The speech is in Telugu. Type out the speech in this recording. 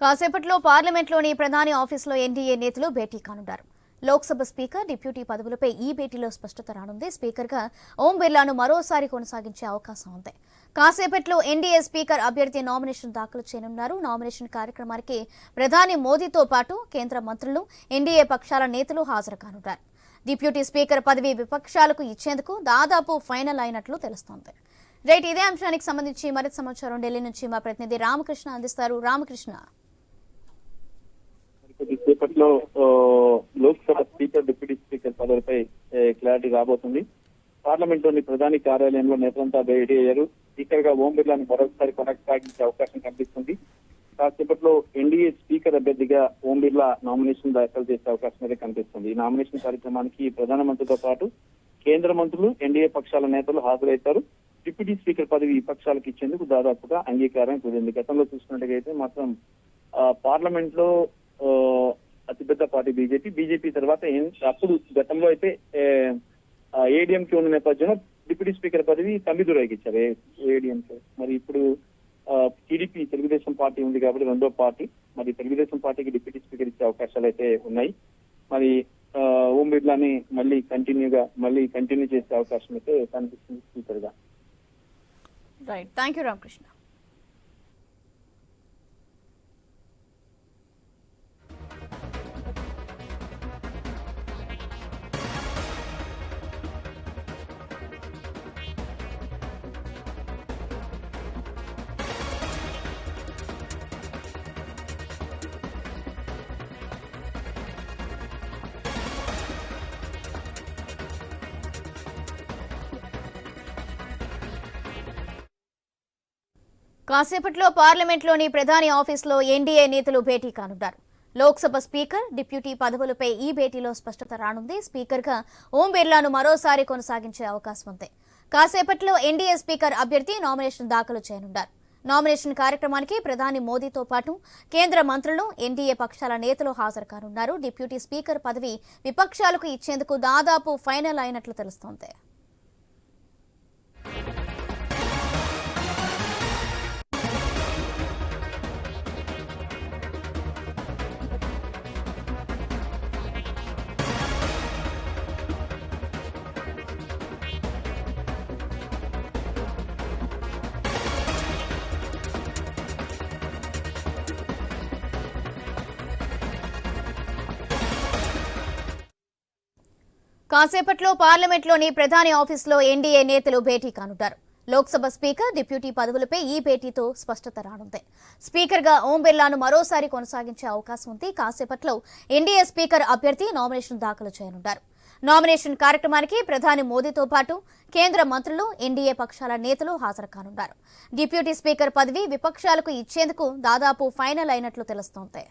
కాసేపట్లో పార్లమెంట్లోని ప్రధాని ఆఫీసులో ఎన్డీఏ నేతలు భేటీ కానున్నారు. లోక్సభ స్పీకర్, డిప్యూటీ పదవులపై ఈ భేటీలో స్పష్టత రానుంది. స్పీకర్గా ఓం బిర్లాను మరోసారి కొనసాగించే అవకాశం ఉంది. కాసేపట్లో ఎన్డీఏ స్పీకర్ అభ్యర్థి నామినేషన్ దాఖలు చేయనున్నారు. నామినేషన్ కార్యక్రమానికి ప్రధాని మోదీతో పాటు కేంద్ర మంత్రులు, ఎన్డీఏ పక్షాల నేతలు హాజరు కానున్నారు. డిప్యూటీ స్పీకర్ పదవి విపక్షాలకు ఇచ్చేందుకు దాదాపు ఫైనల్ అయినట్లు తెలుస్తోంది. రైట్, ఇదే అంశానికి సంబంధించి మరింత సమాచారం ఢిల్లీ నుంచి మా ప్రతినిధి రామకృష్ణ అందిస్తారు. రామకృష్ణ, కొద్దిసేపట్లో లోక్సభ స్పీకర్, డిప్యూటీ స్పీకర్ పదవిపై క్లారిటీ రాబోతుంది. పార్లమెంట్ లోని ప్రధాని కార్యాలయంలో నేతలంతా భేటీ అయ్యారు. స్పీకర్ గా ఓం బిర్లాను మరొకసారి కొనసాగించే అవకాశం కనిపిస్తుంది. కాసేపట్లో ఎన్డీఏ స్పీకర్ అభ్యర్థిగా ఓం బిర్లా నామినేషన్ దాఖలు చేసే అవకాశం అయితే కనిపిస్తుంది. ఈ నామినేషన్ కార్యక్రమానికి ప్రధానమంత్రితో పాటు కేంద్ర మంత్రులు, ఎన్డీఏ పక్షాల నేతలు హాజరవుతారు. డిప్యూటీ స్పీకర్ పదవి విపక్షాలకు ఇచ్చేందుకు దాదాపుగా అంగీకారం కుదిరింది. గతంలో చూసుకున్నట్టుగైతే మాత్రం పార్లమెంట్ లో అతిపెద్ద పార్టీ బీజేపీ తర్వాత అప్పుడు గతంలో అయితే ఏడీఎంకే ఉన్న నేపథ్యంలో డిప్యూటీ స్పీకర్ పదవి తమ్మిదురైకి ఇచ్చారు ఏడీఎంకే. మరి ఇప్పుడు టీడీపీ, తెలుగుదేశం పార్టీ ఉంది కాబట్టి రెండో పార్టీ, మరి తెలుగుదేశం పార్టీకి డిప్యూటీ స్పీకర్ ఇచ్చే అవకాశాలు అయితే ఉన్నాయి. మరి ఓం బిర్లాని మళ్ళీ కంటిన్యూ చేసే అవకాశం అయితే కనిపిస్తుంది స్పీకర్ గా. Right, thank you Ramakrishna. కాసేపట్లో పార్లమెంట్లోని ప్రధాని ఆఫీసులో ఎన్డీఏ నేతలు భేటీ కానున్నారు. లోక్సభ స్పీకర్, డిప్యూటీ పదవులపై ఈ భేటీలో స్పష్టత రానుంది. స్పీకర్గా ఓం బిర్లాను మరోసారి కొనసాగించే అవకాశం ఉంది. కాసేపట్లో ఎన్డీఏ స్పీకర్ అభ్యర్థి నామినేషన్ దాఖలు చేయనున్నారు. నామినేషన్ కార్యక్రమానికి ప్రధాని మోదీతో పాటు కేంద్ర మంత్రులు, ఎన్డీఏ పక్షాల నేతలు హాజరు కానున్నారు. డిప్యూటీ స్పీకర్ పదవి విపక్షాలకు ఇచ్చేందుకు దాదాపు ఫైనల్ అయినట్లు తెలుస్తోంది. కాసేపట్లో పార్లమెంట్లోని ప్రధాని ఆఫీసులో ఎన్డీఏ నేతలు భేటీ కానున్నారు. లోక్సభ స్పీకర్, డిప్యూటీ పదవులపై ఈ భేటీతో స్పష్టత రానుంది. స్పీకర్గా ఓం బిర్లాను మరోసారి కొనసాగించే అవకాశం ఉంది. కాసేపట్లో ఎన్డీఏ స్పీకర్ అభ్యర్థి నామినేషన్ దాఖలు చేయనున్నారు. నామినేషన్ కార్యక్రమానికి ప్రధాని మోదీతో పాటు కేంద్ర మంత్రులు, ఎన్డీఏ పక్షాల నేతలు హాజరు కానున్నారు. డిప్యూటీ స్పీకర్ పదవి విపక్షాలకు ఇచ్చేందుకు దాదాపు ఫైనల్ అయినట్లు తెలుస్తోంది.